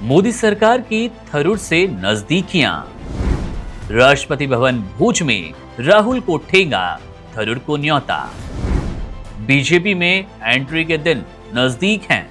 मोदी सरकार की थरूर से नजदीकियां। राष्ट्रपति भवन भूज में राहुल को ठेंगा, थरूर को न्योता। बीजेपी में एंट्री के दिन नजदीक हैं।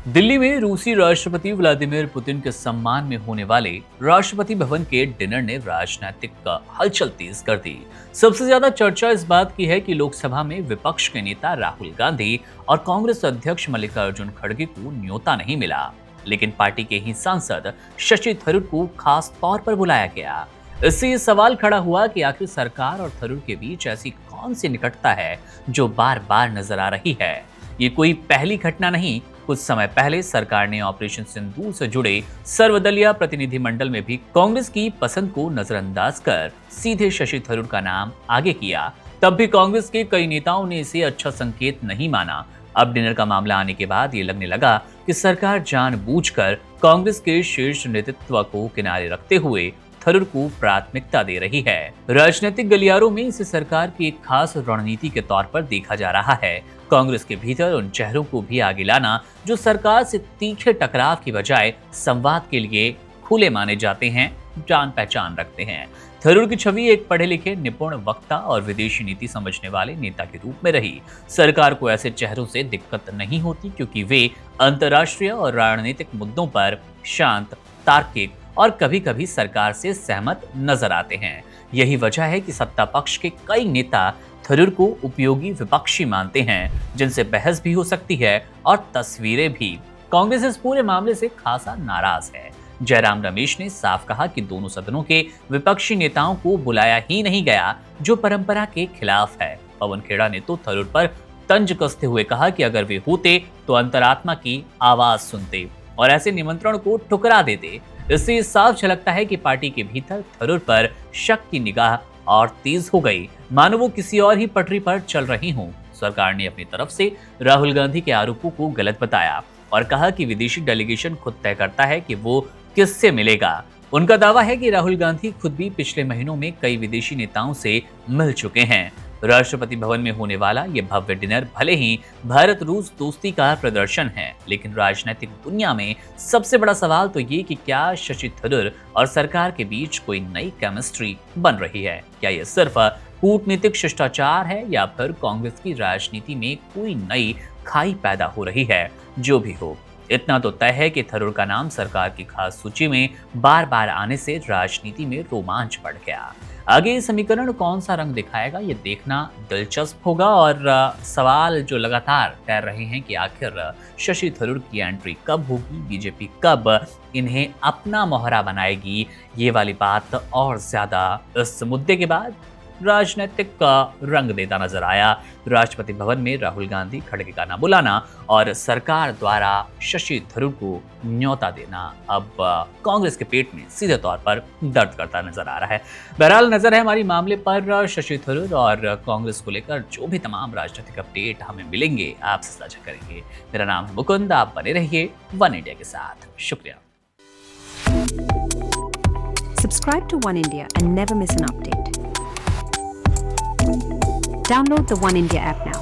दिल्ली में रूसी राष्ट्रपति व्लादिमीर पुतिन के सम्मान में होने वाले राष्ट्रपति भवन के डिनर ने राजनीतिक हलचल तेज कर दी। सबसे ज्यादा चर्चा इस बात की है कि लोकसभा में विपक्ष के नेता राहुल गांधी और कांग्रेस अध्यक्ष मल्लिकार्जुन खड़गे को न्योता नहीं मिला, लेकिन पार्टी के ही सांसद शशि थरूर को खास तौर पर बुलाया गया। इससे ये सवाल खड़ा हुआ कि आखिर सरकार और थरूर के बीच ऐसी कौन सी निकटता है जो बार बार नजर आ रही है। ये कोई पहली घटना नहीं। कुछ समय पहले सरकार ने ऑपरेशन सिंदूर से जुड़े सर्वदलीय प्रतिनिधिमंडल में भी कांग्रेस की पसंद को नजरअंदाज कर सीधे शशि थरूर का नाम आगे किया। तब भी कांग्रेस के कई नेताओं ने इसे अच्छा संकेत नहीं माना। अब डिनर का मामला आने के बाद ये लगने लगा कि सरकार जानबूझकर कांग्रेस के शीर्ष नेतृत्व को किनारे रखते हुए थरूर को प्राथमिकता दे रही है। राजनीतिक गलियारों में इसे सरकार की एक खास रणनीति के तौर पर देखा जा रहा है। कांग्रेस के भीतर उन चेहरों को भी आगे लाना जो सरकार से तीखे टकराव की बजाय संवाद के लिए खुले माने जाते हैं, जान पहचान रखते हैं। थरूर की छवि एक पढ़े लिखे, निपुण वक्ता और विदेशी नीति समझने वाले नेता के रूप में रही। सरकार को ऐसे चेहरों से दिक्कत नहीं होती क्योंकि वे अंतर्राष्ट्रीय और राजनीतिक मुद्दों पर शांत, तार्किक और कभी कभी सरकार से सहमत नजर आते हैं। यही वजह है कि सत्ता पक्ष के कई नेता थरूर को उपयोगी विपक्षी मानते हैं, जिनसे बहस भी हो सकती है और तस्वीरें भी। कांग्रेस इस पूरे मामले से खासा नाराज है। जयराम रमेश ने साफ कहा कि दोनों सदनों के विपक्षी नेताओं को बुलाया ही नहीं गया, जो परंपरा के खिलाफ है। पवन खेड़ा ने तो थरूर पर तंज कसते हुए कहा कि अगर वे होते तो अंतरात्मा की आवाज सुनते और ऐसे निमंत्रण को ठुकरा देते। इससे साफ झलकता है कि पार्टी के भीतर थरूर पर शक की निगाह और तेज हो गई, मानो वो किसी और ही पटरी पर चल रही हों। सरकार ने अपनी तरफ से राहुल गांधी के आरोपों को गलत बताया और कहा कि विदेशी डेलीगेशन खुद तय करता है कि वो किससे मिलेगा। उनका दावा है कि राहुल गांधी खुद भी पिछले महीनों में कई विदेशी नेताओं से मिल चुके हैं। राष्ट्रपति भवन में होने वाला ये भव्य डिनर भले ही भारत रूस दोस्ती का प्रदर्शन है, लेकिन राजनीतिक दुनिया में सबसे बड़ा सवाल तो ये कि क्या शशि थरूर और सरकार के बीच कोई नई केमिस्ट्री बन रही है। क्या ये सिर्फ कूटनीतिक शिष्टाचार है या फिर कांग्रेस की राजनीति में कोई नई खाई पैदा हो रही है। जो भी हो, इतना तो तय है कि थरूर का नाम सरकार की खास सूची में बार बार आने से राजनीति में रोमांच बढ़ गया। आगे ये समीकरण कौन सा रंग दिखाएगा, ये देखना दिलचस्प होगा। और सवाल जो लगातार तैर रहे हैं कि आखिर शशि थरूर की एंट्री कब होगी, बीजेपी कब इन्हें अपना मोहरा बनाएगी, ये वाली बात और ज्यादा इस मुद्दे के बाद राजनीतिक का रंग देता नजर आया। राष्ट्रपति भवन में राहुल गांधी खड़गे का ना बुलाना और सरकार द्वारा शशि थरूर को न्योता देना अब कांग्रेस के पेट में सीधे तौर पर दर्द करता नजर आ रहा है। बहरहाल नजर है हमारी मामले पर शशि थरूर और कांग्रेस को लेकर जो भी तमाम राजनीतिक अपडेट हमें मिलेंगे आपसे साझा करेंगे। मेरा नाम है मुकुंद, आप बने रहिए वन इंडिया के साथ। शुक्रिया। Subscribe to One India and never miss an update. Download the One India app now.